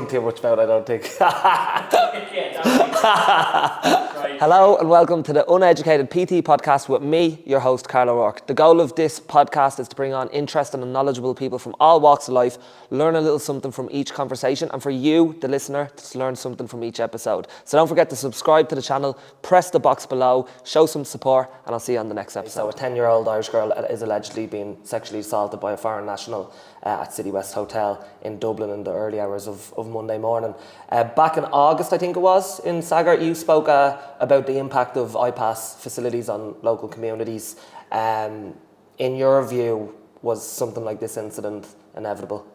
think too much about it, I don't think. Hello and welcome to the Uneducated PT Podcast with me, your host, Karl O'Rourke. The goal of this podcast is to bring on interesting and knowledgeable people from all walks of life, learn a little something from each conversation, and for you, the listener, to learn something from each episode. So don't forget to subscribe to the channel, press the box below, show some support, and I'll see you on the next episode. So a 10-year-old Irish girl is allegedly being sexually assaulted by a foreign national at Citywest Hotel in Dublin in the early hours of Monday morning. Back in August, I think it was, in Sagart, you spoke about the impact of IPAS facilities on local communities. In your view, was something like this incident inevitable?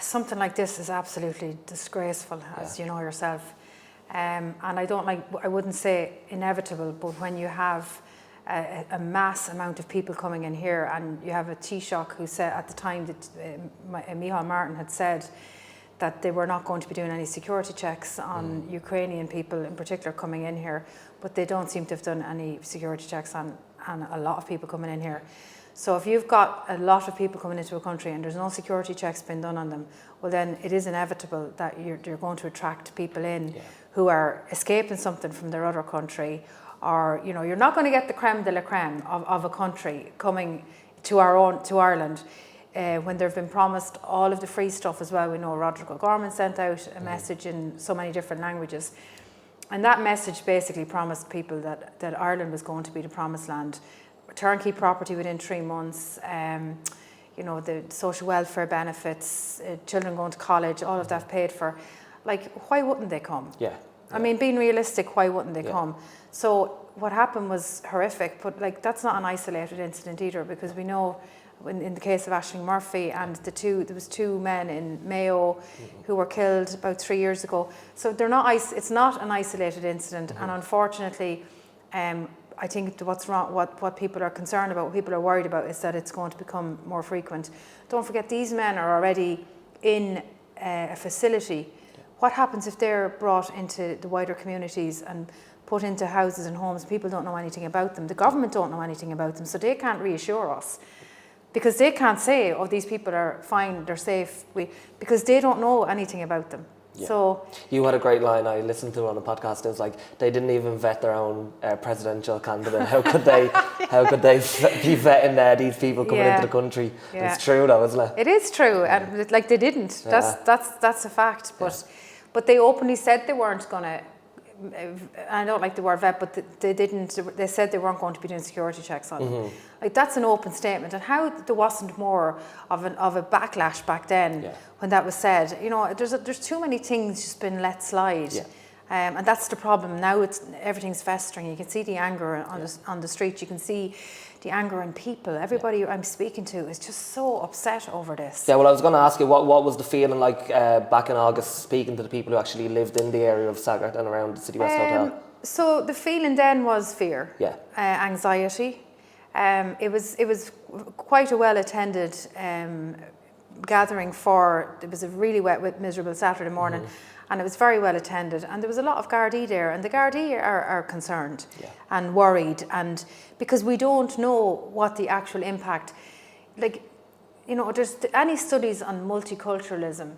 Something like this is absolutely disgraceful, as you know yourself. And I wouldn't say inevitable, but when you have a mass amount of people coming in here, and you have a Taoiseach who said at the time that Micheál Martin had said that they were not going to be doing any security checks on Ukrainian people in particular coming in here, but they don't seem to have done any security checks on a lot of people coming in here. So if you've got a lot of people coming into a country and there's no security checks being done on them, well then it is inevitable that you're going to attract people in who are escaping something from their other country, or you're not going to get the creme de la creme of a country coming to Ireland when they've been promised all of the free stuff as well. We know Roderick O'Gorman sent out a message in so many different languages, and that message basically promised people that Ireland was going to be the promised land, turnkey property within 3 months, the social welfare benefits, children going to college, all of that paid for. Like, why wouldn't they come? I mean, being realistic, why wouldn't they come? So what happened was horrific, but that's not an isolated incident either, because we know in the case of Aisling Murphy and there was 2 men in Mayo who were killed about 3 years ago. So it's not an isolated incident, and unfortunately, I think what's wrong, what people are concerned about, what people are worried about, is that it's going to become more frequent. Don't forget, these men are already in a facility. What happens if they're brought into the wider communities and put into houses and homes? People don't know anything about them. The government don't know anything about them, so they can't reassure us, because they can't say, oh, these people are fine, they're safe, because they don't know anything about them. So you had a great line I listened to on a podcast. It was like, they didn't even vet their own presidential candidate. How could they be vetting these people coming into the country? It's true though, isn't it? It is true, and they didn't. That's a fact. But they openly said they weren't going to. I don't like the word vet, but they didn't. They said they weren't going to be doing security checks on them. That's an open statement. And how there wasn't more of a backlash back then when that was said. There's too many things just been let slide, and that's the problem. Now everything's festering. You can see the anger on the street. You can see the anger in people. Everybody I'm speaking to is just so upset over this. Yeah, well, I was going to ask you, what was the feeling like back in August, speaking to the people who actually lived in the area of Sagart and around the Citywest Hotel? So the feeling then was fear, anxiety. It was quite a well-attended gathering it was a really wet, miserable Saturday morning, and it was very well attended, and there was a lot of Gardaí there, and the Gardaí are concerned and worried, and because we don't know what the actual impact, there's any studies on multiculturalism,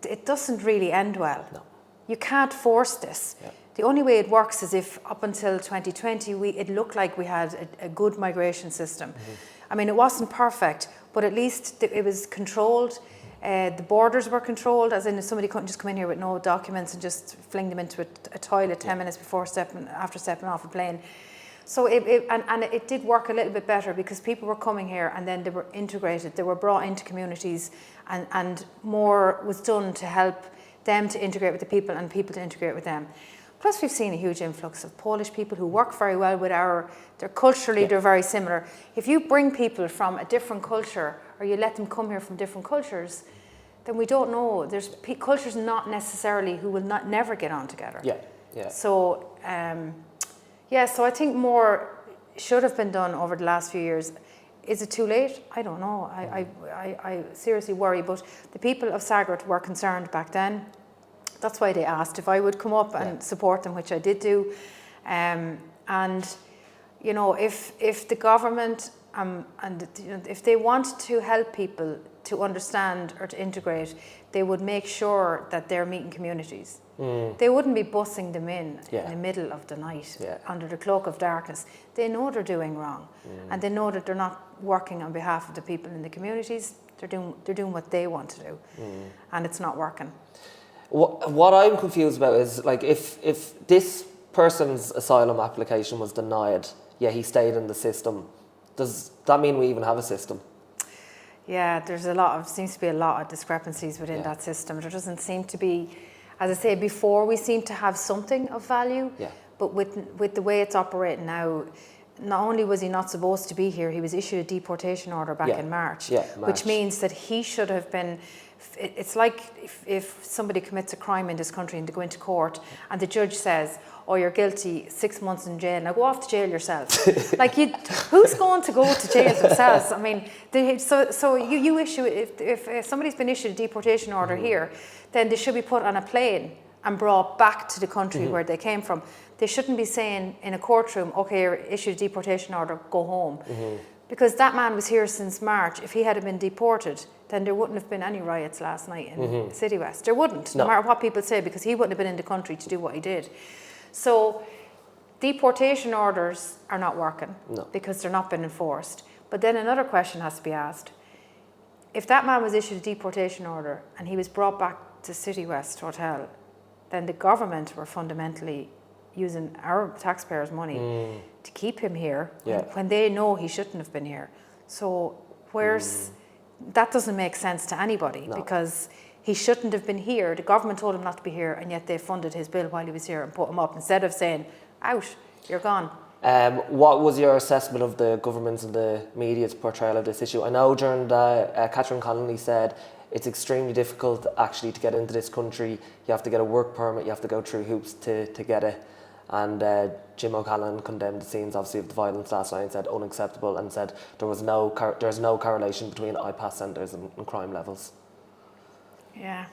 it doesn't really end well. No. You can't force this. The only way it works is if up until 2020 it looked like we had a good migration system. I mean, it wasn't perfect, but at least it was controlled. The borders were controlled, as in somebody couldn't just come in here with no documents and just fling them into a toilet 10 minutes after stepping off a plane. So it did work a little bit better, because people were coming here and then they were integrated. They were brought into communities, and more was done to help them to integrate with the people and people to integrate with them. Plus, we've seen a huge influx of Polish people who work very well with they're culturally, they're very similar. If you bring people from a different culture, or you let them come here from different cultures, then we don't know. There's cultures not necessarily who will never get on together. So, so I think more should have been done over the last few years. Is it too late? I don't know. I seriously worry, but the people of Sagart were concerned back then. That's why they asked if I would come up and support them, which I did do. And if the government if they want to help people, to understand or to integrate, they would make sure that they're meeting communities. They wouldn't be bussing them in the middle of the night under the cloak of darkness. They know they're doing wrong, and they know that they're not working on behalf of the people in the communities. They're doing what they want to do, and it's not working. What I'm confused about is, like, if this person's asylum application was denied, he stayed in the system, does that mean we even have a system? Yeah, seems to be a lot of discrepancies within that system. There doesn't seem to be, as I say before, we seem to have something of value, but with the way it's operating now, not only was he not supposed to be here, he was issued a deportation order back in March, which means that he should have been. It's like if somebody commits a crime in this country and they go into court and the judge says, "Oh, you're guilty, 6 months in jail. Now go off to jail yourself." Like, who's going to go to jail themselves? I mean, so you issue if somebody's been issued a deportation order here, then they should be put on a plane and brought back to the country where they came from. They shouldn't be saying in a courtroom, "Okay, you're issued a deportation order, go home." Because that man was here since March. If he had been deported, then there wouldn't have been any riots last night in Citywest. There wouldn't, no matter what people say, because he wouldn't have been in the country to do what he did. So deportation orders are not working because they're not being enforced. But then another question has to be asked. If that man was issued a deportation order and he was brought back to Citywest Hotel, then the government were fundamentally using our taxpayers' money to keep him here when they know he shouldn't have been here. So that doesn't make sense to anybody because he shouldn't have been here. The government told him not to be here, and yet they funded his bill while he was here and put him up instead of saying, "Out, you're gone." What was your assessment of the government's and the media's portrayal of this issue? I know during Connolly said it's extremely difficult actually to get into this country. You have to get a work permit, you have to go through hoops to get it. And Jim O'Callaghan condemned the scenes, obviously, of the violence last night and said unacceptable, and said there's no correlation between IPAS centres and crime levels. Yeah,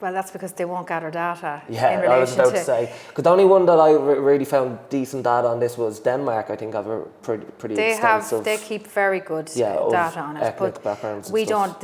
well, that's because they won't gather data. Yeah, in relation I was about to say, because the only one that I really found decent data on this was Denmark. I think have a pretty extensive. They keep very good data on it, ethnic backgrounds. We don't.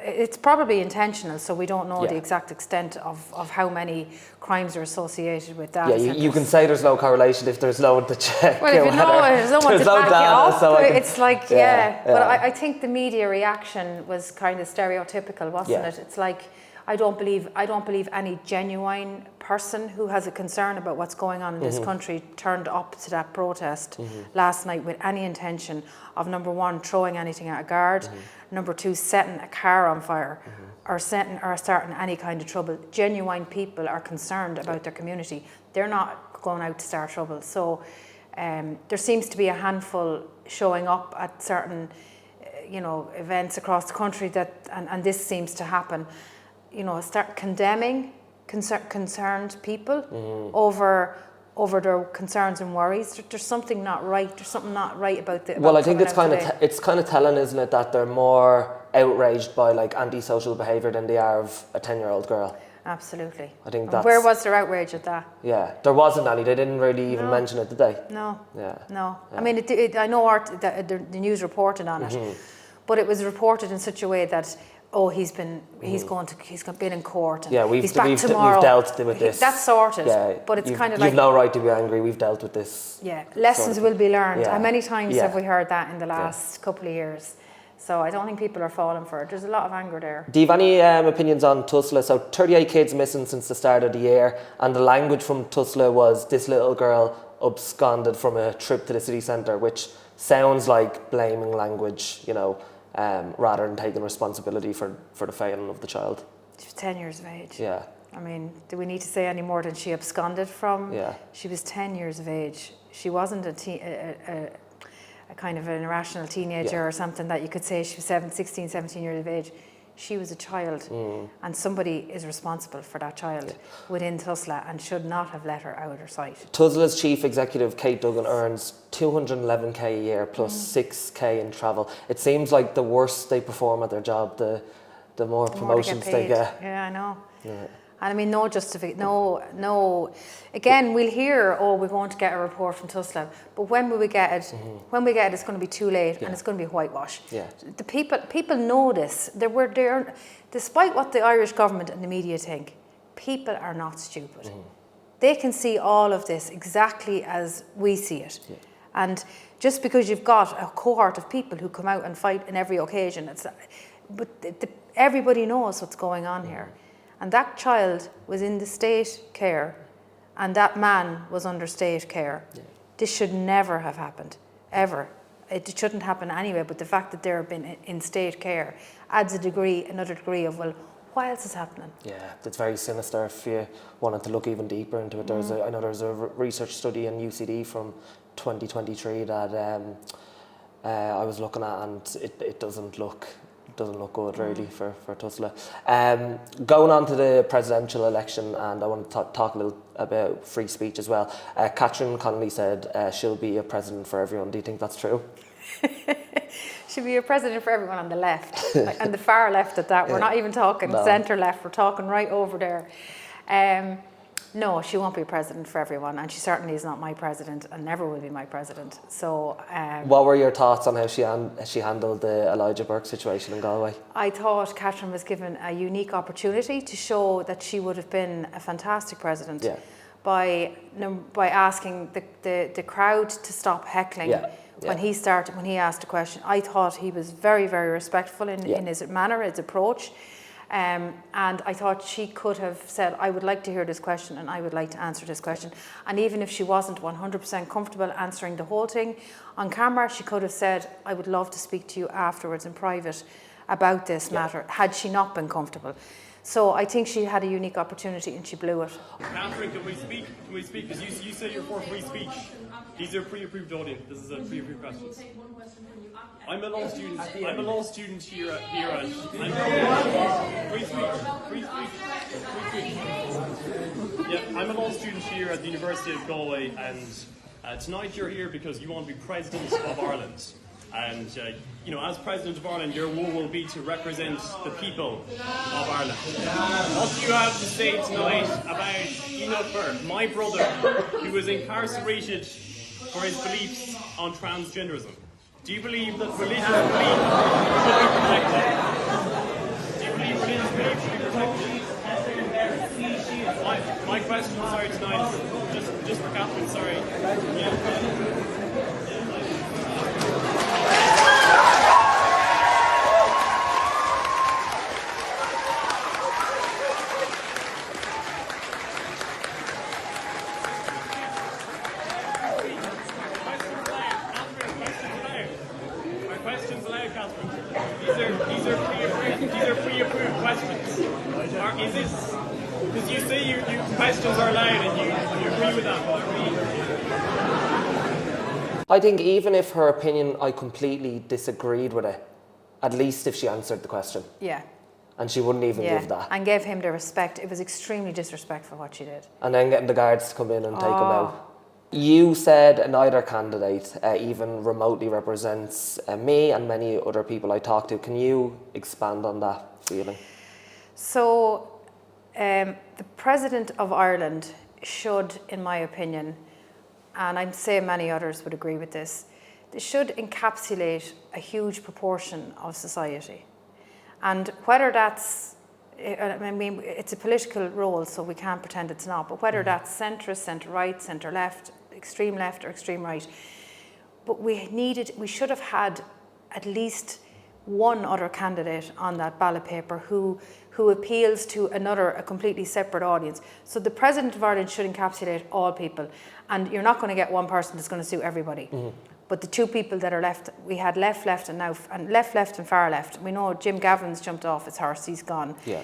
It's probably intentional, so we don't know the exact extent of how many crimes are associated with that. Yeah, you can say there's no correlation if there's no one to check. Well, if you know there's no one to back it up, so it's like, But I think the media reaction was kind of stereotypical, wasn't it? It's like, I don't believe any genuine person who has a concern about what's going on in this country turned up to that protest last night with any intention of, number one, throwing anything at a guard, number two, setting a car on fire, or starting any kind of trouble. Genuine people are concerned about their community. They're not going out to start trouble. So there seems to be a handful showing up at certain events across the country and this seems to happen. Start condemning concerned people over their concerns and worries. There's something not right. There's something not right about the. Well, I think it's kind of telling, isn't it, that they're more outraged by like antisocial behaviour than they are of a 10-year-old girl. Absolutely. I think that's. Where was their outrage at that? Yeah, there wasn't any. They didn't really even mention it, did they? No. Yeah. No. Yeah. I mean, I know the news reported on it, but it was reported in such a way that. Oh, he's been in court. And he's back tomorrow. We've dealt with this. That's sorted. Yeah, but it's kind of like you've no right to be angry. We've dealt with this. Yeah, lessons will be learned. How many times have we heard that in the last couple of years? So I don't think people are falling for it. There's a lot of anger there. Do you have any opinions on Tusla? So 38 kids missing since the start of the year, and the language from Tusla was this little girl absconded from a trip to the city centre, which sounds like blaming language, rather than taking responsibility for the failing of the child. She was 10 years of age. Yeah. I mean, do we need to say any more than she absconded from? Yeah. She was 10 years of age. She wasn't a kind of an irrational teenager or something that you could say she was 16, 17 years of age. She was a child, and somebody is responsible for that child within Tusla and should not have let her out of her sight. Tusla's chief executive, Kate Duggan, earns $211k a year plus $6k in travel. It seems like the worse they perform at their job, the more promotions they get. Yeah, I know. Yeah. And I mean, no. Again, we'll hear, we're going to get a report from Tusla, but when will we get it? When we get it, it's going to be too late, and it's going to be whitewash. Yeah. The people know this. Despite what the Irish government and the media think, people are not stupid. They can see all of this exactly as we see it. Yeah. And just because you've got a cohort of people who come out and fight in every occasion, everybody knows what's going on here. And that child was in the state care, and that man was under state care. Yeah. This should never have happened, ever. It shouldn't happen anyway, but the fact that they've been in state care adds another degree of, well, why else is happening? Yeah, it's very sinister if you wanted to look even deeper into it. I know there's a research study in UCD from 2023 that I was looking at, and it doesn't look good really for Tusla. Going on to the presidential election, and I want to talk a little about free speech as well. Catherine Connolly said she'll be a president for everyone. Do you think that's true? She'll be a president for everyone on the left, and the far left at that. We're not even talking centre left, we're talking right over there. No, she won't be a president for everyone, and she certainly is not my president and never will be my president. So, what were your thoughts on how she handled the Elijah Burke situation in Galway? I thought Catherine was given a unique opportunity to show that she would have been a fantastic president by asking the crowd to stop heckling. When he asked a question, I thought he was very, very respectful in his manner, his approach. And I thought she could have said, I would like to hear this question and I would like to answer this question. And even if she wasn't 100% comfortable answering the whole thing on camera, she could have said, I would love to speak to you afterwards in private about this matter, had she not been comfortable. So I think she had a unique opportunity and she blew it. Catherine, can we speak? Because you say you're for free speech. These are pre-approved audience. This is a pre-approved question. I'm a law student. I'm a law student here at free speech. Yeah, I'm a law student here at the University of Galway, and tonight you're here because you want to be president of Ireland. And as president of Ireland, your role will be to represent the people of Ireland. What do you have to say tonight about Enoch Burke, my brother, who was incarcerated for his beliefs on transgenderism? Do you believe that religious belief should be protected? Do you believe religious belief should be protected? My question, sorry, tonight, just for Catherine, sorry. Yeah. Because you say you questions are allowed and you agree with that, but I think even if her opinion, I completely disagreed with it, at least if she answered the question. Yeah. And she wouldn't even give that. And gave him the respect. It was extremely disrespectful what she did. And then getting the guards to come in and take him out. You said neither candidate even remotely represents me and many other people I talk to. Can you expand on that feeling? So, the President of Ireland should, in my opinion, and I'm saying many others would agree with this, they should encapsulate a huge proportion of society. And whether that's, I mean, it's a political role, so we can't pretend it's not, but whether that's centrist, centre-right, centre-left, extreme left or extreme right, but we should have had at least one other candidate on that ballot paper who appeals to a completely separate audience. So the President of Ireland should encapsulate all people, and you're not going to get one person that's going to suit everybody. Mm-hmm. But the two people that are left, we had left, left and far left. We know Jim Gavin's jumped off his horse, he's gone. Yeah.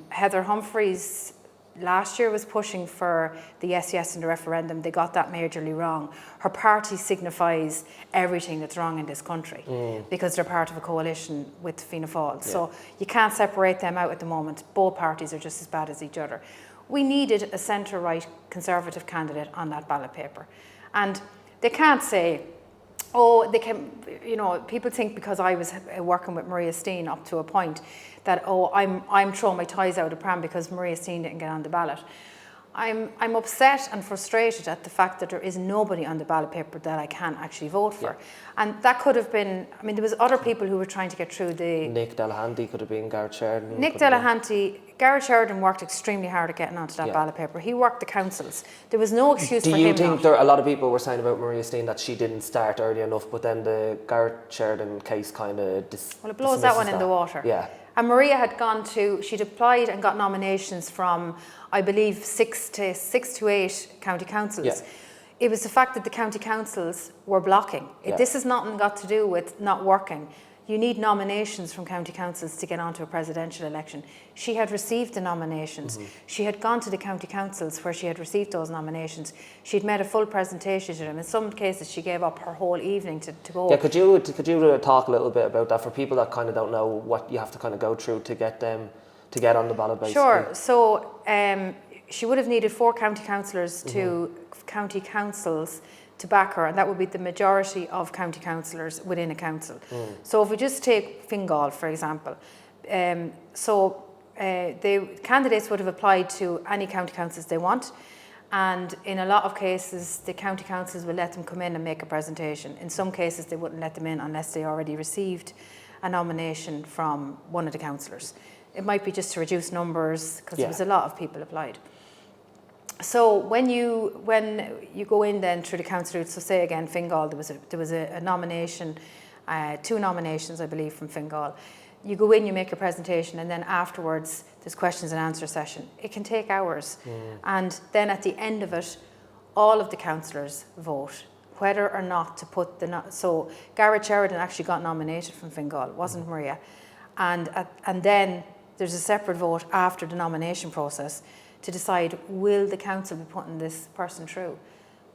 Heather Humphreys last year was pushing for the yes in the referendum. They got that majorly wrong. Her party signifies everything that's wrong in this country because they're part of a coalition with Fianna Fáil. Yeah. So you can't separate them out at the moment. Both parties are just as bad as each other. We needed a centre-right Conservative candidate on that ballot paper. And they can't say, people think because I was working with Maria Steen up to a point, that, oh, I'm throwing my ties out of pram because Maria Steen didn't get on the ballot. I'm upset and frustrated at the fact that there is nobody on the ballot paper that I can actually vote for. And that could have been, I mean, there was other people who were trying to get through the... Nick Delahanty could have been, Gareth Sheridan. Gareth Sheridan worked extremely hard at getting onto that ballot paper. He worked the councils. There was no excuse for him. Do you think a lot of people were saying about Maria Steen that she didn't start early enough, but then the Gareth Sheridan case kind of well, it blows that one in the water. Yeah. And Maria had she'd applied and got nominations from, I believe, 6 to 8 county councils. Yeah. It was the fact that the county councils were blocking. This has nothing got to do with not working. You need nominations from county councils to get onto a presidential election. She had received the nominations. She had gone to the county councils where she had received those nominations. She'd made a full presentation to them. In some cases, she gave up her whole evening to go. Yeah, could you talk a little bit about that for people that kind of don't know what you have to kind of go through to get them to get on the ballot, basically? Sure. So she would have needed 4 county councillors to county councils to back her, and that would be the majority of county councillors within a council. So if we just take Fingal, for example, the candidates would have applied to any county councils they want, and in a lot of cases the county councils will let them come in and make a presentation. In some cases they wouldn't let them in unless they already received a nomination from one of the councillors. It might be just to reduce numbers because there was a lot of people applied. So when you go in then through the council route, so say again Fingal, there was a nomination, 2 nominations I believe from Fingal. You go in, you make your presentation, and then afterwards there's questions and answer session. It can take hours, and then at the end of it, all of the councillors vote whether or not to put so Gareth Sheridan actually got nominated from Fingal, it wasn't Maria, and then there's a separate vote after the nomination process to decide, will the council be putting this person through?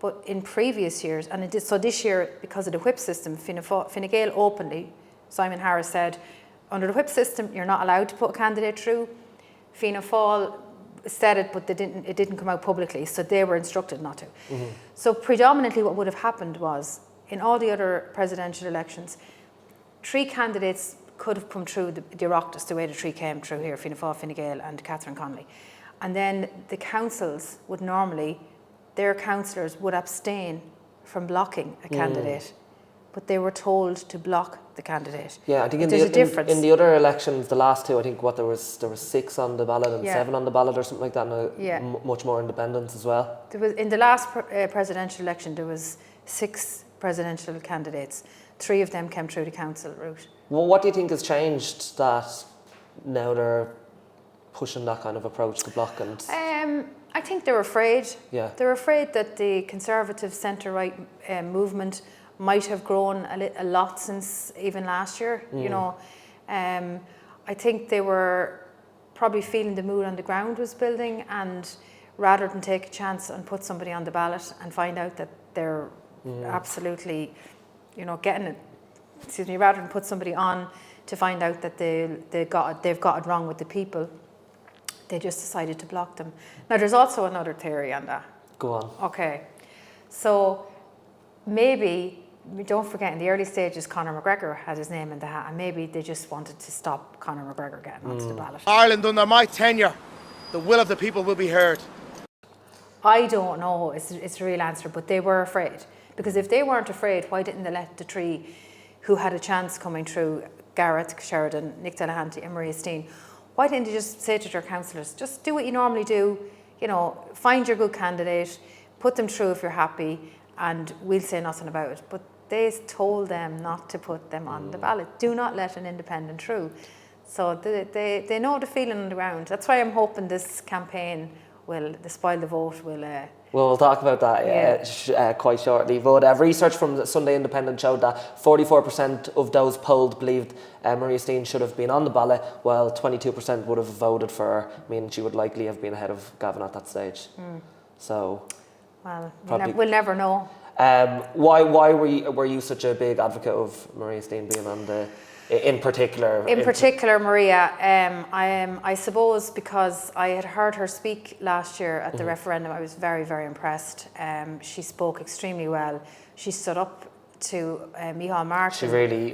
But in previous years, and it did, so this year, because of the whip system, Fine Gael openly, Simon Harris said, under the whip system, you're not allowed to put a candidate through. Fianna Fáil said it, but it didn't come out publicly, so they were instructed not to. So predominantly what would have happened was, in all the other presidential elections, 3 candidates could have come through the Oireachtas, the way the 3 came through here, Fianna Fáil, Fine Gael and Catherine Connolly. And then the councils would normally, their councillors would abstain from blocking a candidate, but they were told to block the candidate. Yeah, I think there's a difference. In the other elections, the last 2, I think there was 6 on the ballot and 7 on the ballot or something like that, and much more independence as well. There was, in the last presidential election, there was 6 presidential candidates. 3 of them came through the council route. Well, what do you think has changed that now they're pushing that kind of approach to block? And I think they're afraid. Yeah. They're afraid that the conservative centre-right movement might have grown a lot since even last year. You know, I think they were probably feeling the mood on the ground was building, and rather than take a chance and put somebody on the ballot and find out that they're absolutely, you know, getting it. Excuse me. Rather than put somebody on to find out that they've got it wrong with the people, they just decided to block them. Now, there's also another theory on that. Go on. Okay. So maybe, don't forget, in the early stages, Conor McGregor had his name in the hat, and maybe they just wanted to stop Conor McGregor getting onto the ballot. Ireland, under my tenure, the will of the people will be heard. I don't know, it's the real answer, but they were afraid. Because if they weren't afraid, why didn't they let the 3 who had a chance coming through, Gareth Sheridan, Nick Delahanty and Maria Steen, why didn't they just say to their councillors, just do what you normally do, you know, find your good candidate, put them through if you're happy, and we'll say nothing about it. But they told them not to put them on the ballot. Do not let an independent through. So they know the feeling on the ground. That's why I'm hoping this campaign the Spoil the Vote will... Well, we'll talk about that quite shortly. But research from the Sunday Independent showed that 44% of those polled believed Maria Steen should have been on the ballot, while 22% would have voted for her, meaning she would likely have been ahead of Gavin at that stage. So, well, we'll never know. Why were you such a big advocate of Maria Steen being on the... In particular, Maria, I suppose because I had heard her speak last year at the referendum, I was very, very impressed. She spoke extremely well. She stood up to Micheál Martin. She really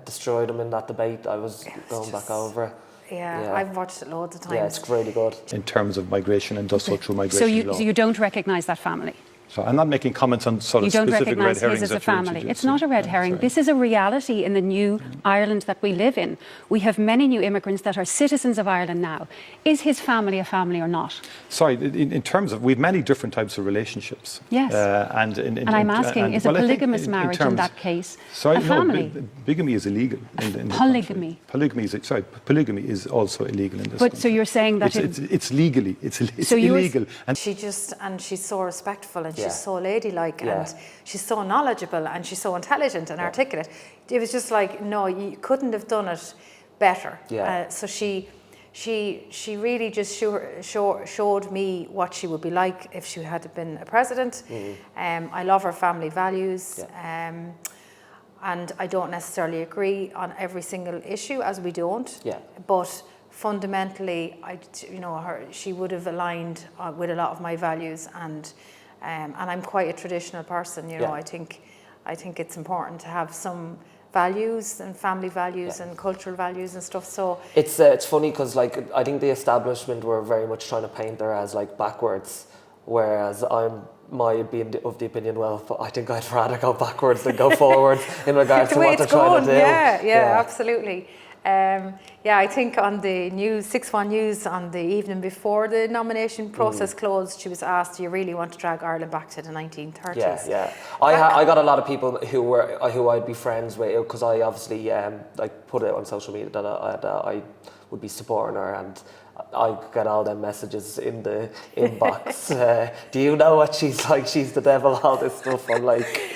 destroyed him in that debate. I was going back over. I've watched it loads of times. Yeah, it's really good. In terms of migration and does so through migration law. So you don't recognise that family? So I'm not making comments on sort of you don't specific red recognise herrings his as a that you're family. It's introducing. not a red herring. This is a reality in the new Ireland that we live in. We have many new immigrants that are citizens of Ireland now. Is his family a family or not? Sorry, in terms of, we have many different types of relationships. Yes. And I'm asking, is a polygamous marriage in that case a family? No, bigamy is illegal. In Polygamy. Polygamy is also illegal in this But country. so you're saying that it's legally, it's So illegal. And She's so respectful and she's so ladylike and she's so knowledgeable and she's so intelligent and articulate. It was just like, no, you couldn't have done it better. So she really just showed me what she would be like if she had been a president. I love her family values. And I don't necessarily agree on every single issue, as we don't. But fundamentally, she would have aligned with a lot of my values, and I'm quite a traditional person. I think it's important to have some values and family values and cultural values and stuff. So it's funny because like I think the establishment were very much trying to paint her as like backwards, whereas might be of the opinion, well, I think I'd rather go backwards than go forwards in regards to what they're trying to do. Yeah, absolutely. I think on the news, 6-1 News, on the evening before the nomination process closed, she was asked, do you really want to drag Ireland back to the 1930s? I got a lot of people who I'd be friends with, because I obviously put it on social media that I would be supporting her, and I get all them messages in the inbox. Do you know what she's like? She's the devil, all this stuff. I'm like,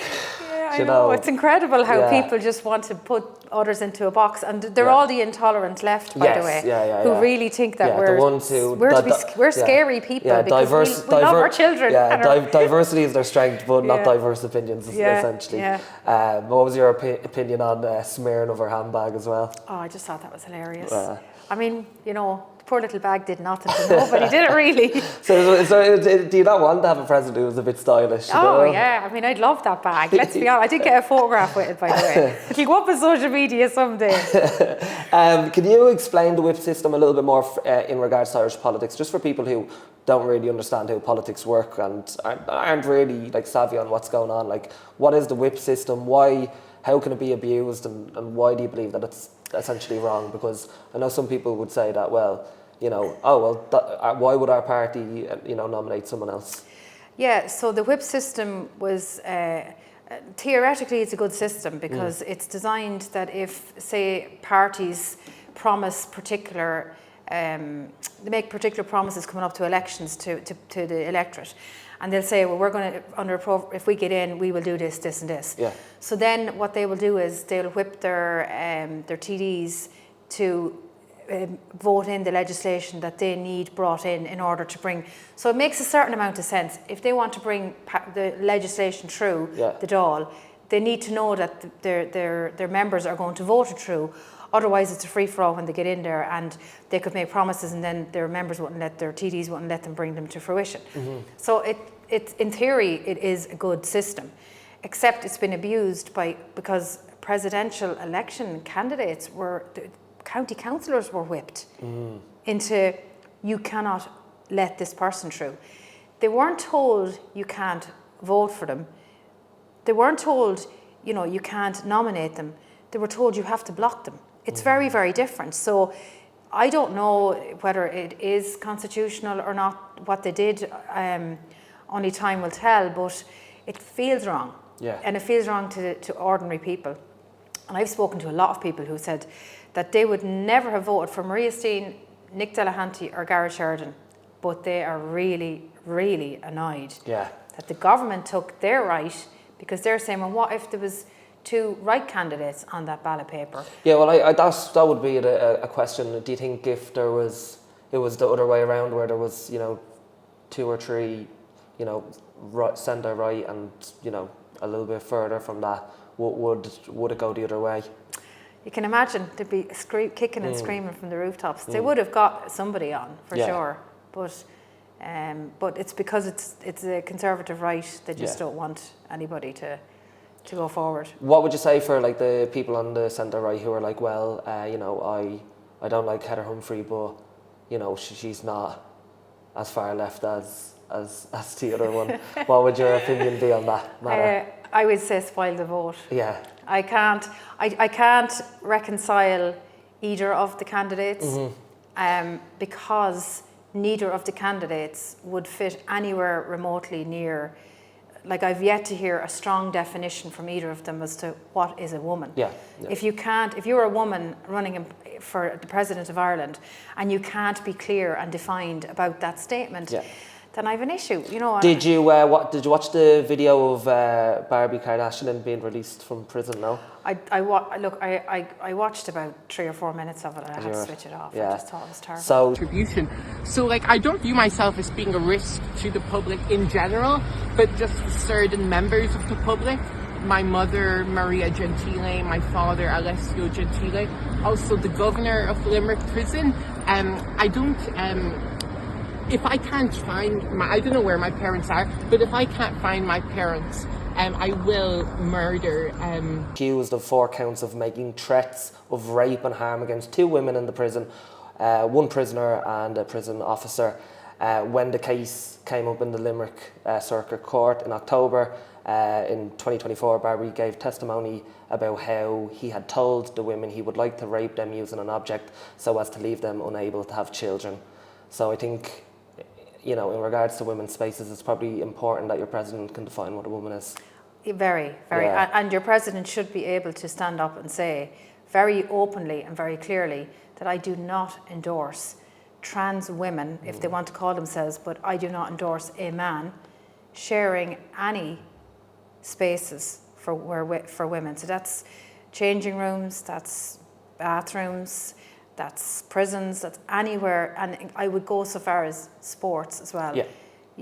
I know. It's incredible how people just want to put others into a box, and they're all the intolerant left, by the way, who really think that we're scary people because we love our children. Diversity is their strength, but not diverse opinions, essentially. What was your opinion on smearing of her handbag as well? Oh, I just thought that was hilarious. I mean, poor little bag did nothing to nobody, did it really? So do you not want to have a president who was a bit stylish? Yeah, I mean, I'd love that bag, let's be honest. I did get a photograph with it, by the way. It'll go up on social media someday. Can you explain the whip system a little bit more in regards to Irish politics, just for people who don't really understand how politics work and aren't really like savvy on what's going on? Like, what is the whip system? How can it be abused, and why do you believe that it's essentially wrong? Because I know some people would say that, well, why would our party, nominate someone else? Yeah, so the whip system was, theoretically it's a good system because it's designed that if, say, parties promise particular, they make particular promises coming up to elections to the electorate, and they'll say, well, we're going to, if we get in, we will do this, this and this. So then what they will do is they'll whip their TDs to vote in the legislation that they need brought in order to bring. So it makes a certain amount of sense. If they want to bring the legislation through the Dáil, they need to know that their members are going to vote it through. Otherwise, it's a free-for-all when they get in there, and they could make promises, and then their members their TDs wouldn't let them bring them to fruition. So it in theory, it is a good system, except it's been abused because presidential election candidates county councillors were whipped into, you cannot let this person through. They weren't told you can't vote for them. They weren't told, you can't nominate them. They were told you have to block them. It's very, very different. So I don't know whether it is constitutional or not, what they did. Only time will tell, but it feels wrong. And it feels wrong to ordinary people. And I've spoken to a lot of people who said that they would never have voted for Maria Steen, Nick Delahanty or Gareth Sheridan, but they are really, really annoyed that the government took their right, because they're saying, well, what if there was 2 right candidates on that ballot paper? Yeah, well, that would be a question. Do you think if it was the other way around, where there was 2 or 3, centre right, and a little bit further from that, would it go the other way? You can imagine they'd be kicking and screaming from the rooftops. They would have got somebody on for sure, but it's because it's a conservative right. They just don't want anybody to go forward. What would you say for like the people on the centre right who are like, well, I I don't like Heather Humphrey, but, you know, she's not as far left as the other one. What would your opinion be on that matter? I would say spoil the vote. Yeah. I can't reconcile either of the candidates because neither of the candidates would fit anywhere remotely near. Like, I've yet to hear a strong definition from either of them as to what is a woman. Yeah. If you're a woman running for the President of Ireland and you can't be clear and defined about that statement, then I have an issue. You know. Did you watch the video of Barbie Kardashian being released from prison? No. I watched about 3 or 4 minutes of it and I had to switch it off. Yeah. I just thought it was terrible. So Attribution. So, like, I don't view myself as being a risk to the public in general, but just certain members of the public. My mother, Maria Gentile, my father, Alessio Gentile, also the governor of Limerick Prison. I don't, if I can't find I don't know where my parents are, but if I can't find my parents, I will murder. Accused of 4 counts of making threats of rape and harm against 2 women in the prison, 1 prisoner and a prison officer. When the case came up in the Limerick Circuit Court in October in 2024, Barbie gave testimony about how he had told the women he would like to rape them using an object so as to leave them unable to have children. So I think, you know, in regards to women's spaces, it's probably important that your president can define what a woman is. Very, very. Yeah. And your president should be able to stand up and say very openly and very clearly that I do not endorse trans women, if they want to call themselves, but I do not endorse a man sharing any spaces for women. So that's changing rooms, that's bathrooms, that's prisons, that's anywhere. And I would go so far as sports as well. Yeah.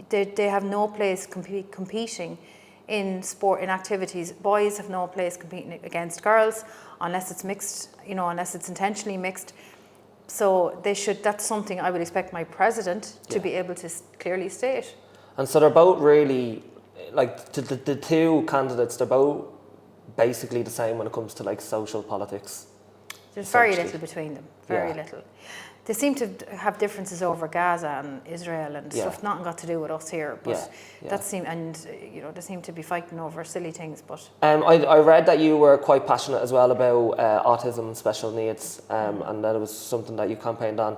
They have no place competing in sport, in activities. Boys have no place competing against girls unless it's mixed, you know, unless it's intentionally mixed. So they should, that's something I would expect my president to be able to clearly state. And so they're both really, like, the 2 candidates, they're both basically the same when it comes to, like, social politics. There's very little between them, very little. They seem to have differences over Gaza and Israel and stuff, nothing got to do with us here, but that seemed, and you know, they seem to be fighting over silly things. But I read that you were quite passionate as well about autism and special needs, and that it was something that you campaigned on.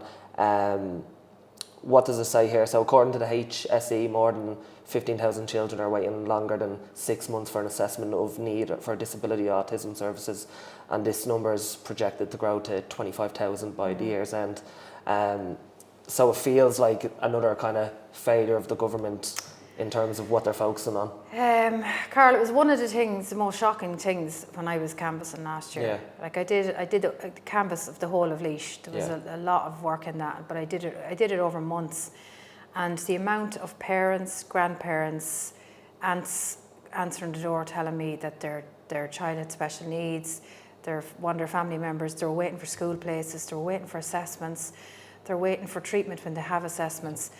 What does it say here? So according to the HSE, more than 15,000 children are waiting longer than 6 months for an assessment of need for disability autism services, and this number is projected to grow to 25,000 by the year's end. So it feels like another kind of failure of the government in terms of what they're focusing on. Karl, it was one of the most shocking things when I was canvassing last year. Yeah. Like I did a canvass of the whole of Laois. There was a lot of work in that, but I did it over months. And the amount of parents, grandparents, aunts answering the door telling me that their child had special needs, one of their family members, they were waiting for school places, they were waiting for assessments, they're waiting for treatment when they have assessments.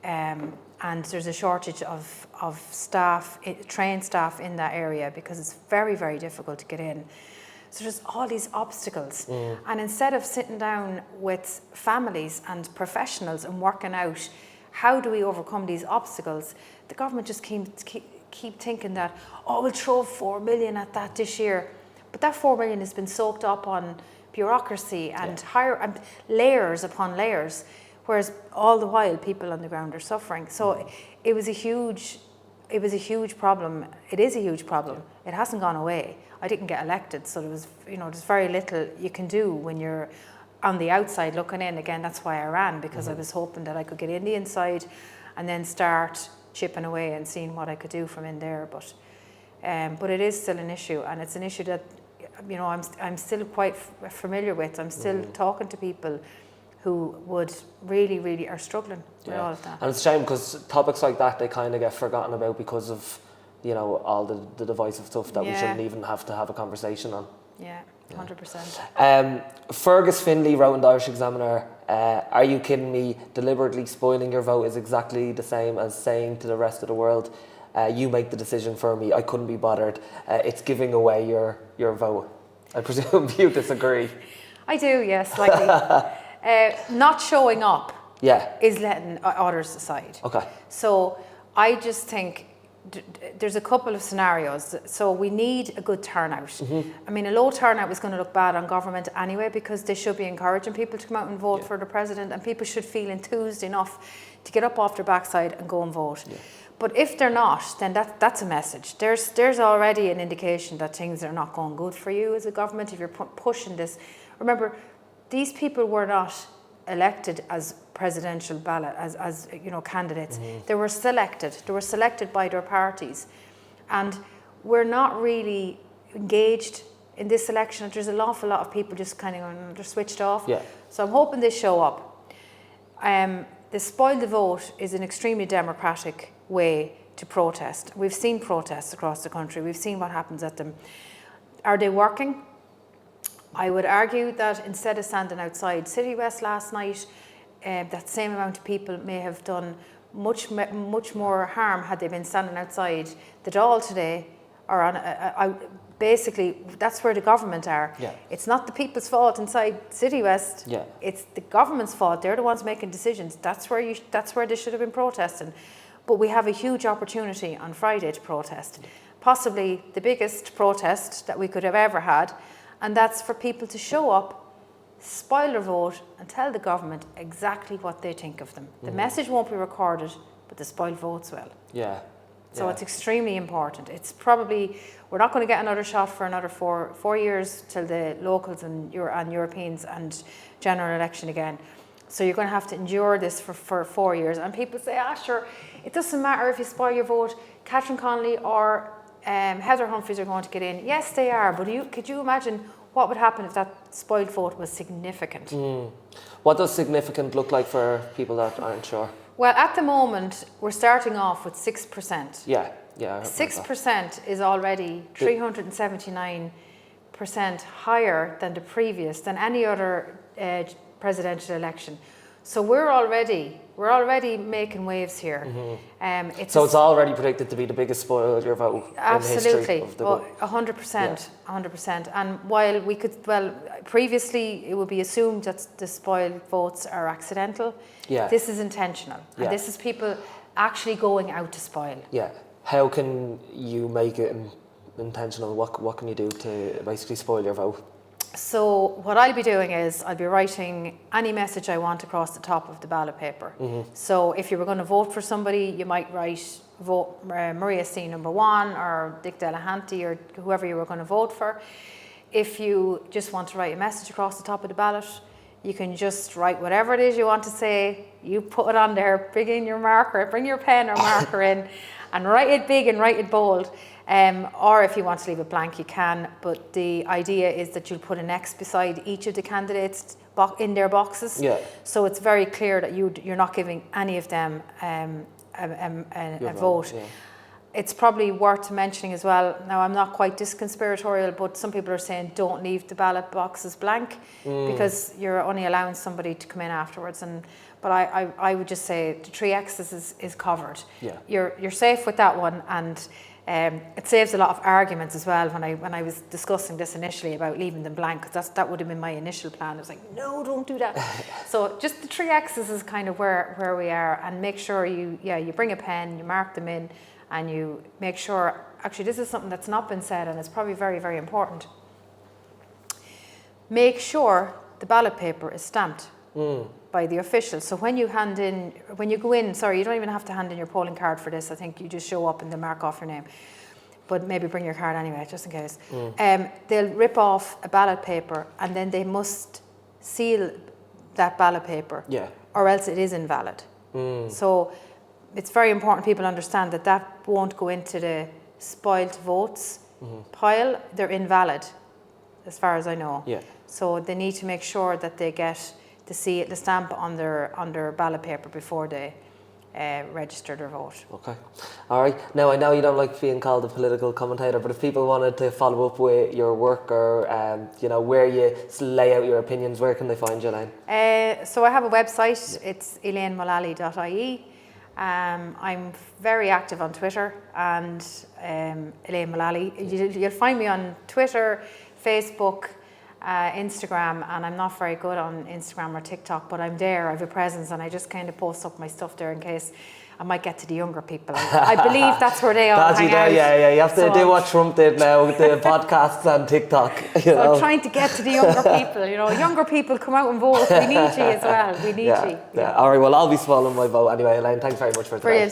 And there's a shortage of staff, trained staff in that area because it's very, very difficult to get in. So there's all these obstacles. And instead of sitting down with families and professionals and working out how do we overcome these obstacles, the government just keep thinking that, we'll throw 4 million at that this year. But that 4 million has been soaked up on bureaucracy and layers upon layers, whereas all the while people on the ground are suffering. So it was a huge problem. It is a huge problem. It hasn't gone away. I didn't get elected, so there's very little you can do when you're on the outside looking in. Again, that's why I ran, because I was hoping that I could get in the inside and then start chipping away and seeing what I could do from in there. But it is still an issue, and it's an issue that I'm still quite familiar with. I'm still talking to people who would really are struggling with all of that. And it's a shame because topics like that, they kind of get forgotten about because of, all the divisive stuff that we shouldn't even have to have a conversation on. Yeah, 100%. Fergus Finlay wrote in the Irish Examiner, are you kidding me? Deliberately spoiling your vote is exactly the same as saying to the rest of the world, you make the decision for me, I couldn't be bothered. It's giving away your vote. I presume you disagree. I do, yes, slightly. Not showing up is letting others aside. Okay. So I just think there's a couple of scenarios. So we need a good turnout. I mean, a low turnout is going to look bad on government anyway, because they should be encouraging people to come out and vote for the president, and people should feel enthused enough to get up off their backside and go and vote. But if they're not, then that's a message. There's already an indication that things are not going good for you as a government if you're pushing this. Remember, these people were not elected as presidential ballot, as you know, candidates. They were selected. They were selected by their parties. And we're not really engaged in this election. There's an awful lot of people just kind of, they're switched off. So I'm hoping they show up. The spoil the vote is an extremely democratic way to protest. We've seen protests across the country. We've seen what happens at them. Are they working? I would argue that instead of standing outside Citywest last night, that same amount of people may have done much more harm had they been standing outside the Dáil today, or on basically that's where the government are. It's not the people's fault inside Citywest. It's the government's fault. They're the ones making decisions. That's where they should have been protesting. But we have a huge opportunity on Friday to protest, possibly the biggest protest that we could have ever had, and that's for people to show up, spoil their vote, and tell the government exactly what they think of them. The message won't be recorded, but the spoiled votes will. So it's extremely important. It's probably, we're not going to get another shot for another four years till the locals and Europeans and general election again. So you're going to have to endure this for 4 years. And people say, sure, it doesn't matter if you spoil your vote. Catherine Connolly or Heather Humphreys are going to get in. Yes, they are. But could you imagine what would happen if that spoiled vote was significant? What does significant look like for people that aren't sure? Well, at the moment, we're starting off with 6%. Yeah. 6% is already 379% higher than the previous, than any other presidential election. So we're already making waves here. It's already predicted to be the biggest spoil your vote in history of the vote. 100%. And while previously it would be assumed that the spoiled votes are accidental, this is intentional. And this is people actually going out to spoil. How can you make it intentional? What can you do to basically spoil your vote? So what I'll be doing is I'll be writing any message I want across the top of the ballot paper. So if you were going to vote for somebody, you might write vote Maria Steen number 1 or Dick Delahanty or whoever you were going to vote for. If you just want to write a message across the top of the ballot, you can just write whatever it is you want to say. You put it on there, bring in your marker, bring your pen or marker in, and write it big and write it bold. Or if you want to leave it blank, you can. But the idea is that you'll put an X beside each of the candidates in their boxes. So it's very clear that you're not giving any of them a vote. It's probably worth mentioning as well. Now, I'm not quite this conspiratorial, but some people are saying don't leave the ballot boxes blank because you're only allowing somebody to come in afterwards. But I would just say the 3 X's is covered. You're safe with that one, and it saves a lot of arguments as well. When I was discussing this initially about leaving them blank, because that would have been my initial plan. I was like, no, don't do that. So just the 3 X's is kind of where we are, and make sure you bring a pen, you mark them in, and you make sure. Actually, this is something that's not been said, and it's probably very, very important. Make sure the ballot paper is stamped by the official. So when you go in, you don't even have to hand in your polling card for this. I think you just show up and they mark off your name. But maybe bring your card anyway, just in case. They'll rip off a ballot paper and then they must seal that ballot paper, or else it is invalid. So it's very important people understand that won't go into the spoiled votes pile. They're invalid, as far as I know. So they need to make sure that they get the stamp on their ballot paper before they register their vote. Okay. All right. Now, I know you don't like being called a political commentator, but if people wanted to follow up with your work or, where you lay out your opinions, where can they find you, Elaine? So I have a website. It's elainemullally.ie. I'm very active on Twitter and Elaine Mullally. You'll find me on Twitter, Facebook, Instagram, and I'm not very good on Instagram or TikTok, but I'm there, I have a presence, and I just kind of post up my stuff there in case I might get to the younger people. I believe that's where they all hang out. Yeah, you have to do what Trump did now with the podcasts and TikTok. I'm trying to get to the younger people, younger people, come out and vote. We need you as well, we need you. Yeah. All right, well, I'll be swallowing my vote anyway. Elaine, thanks very much for today. Brilliant.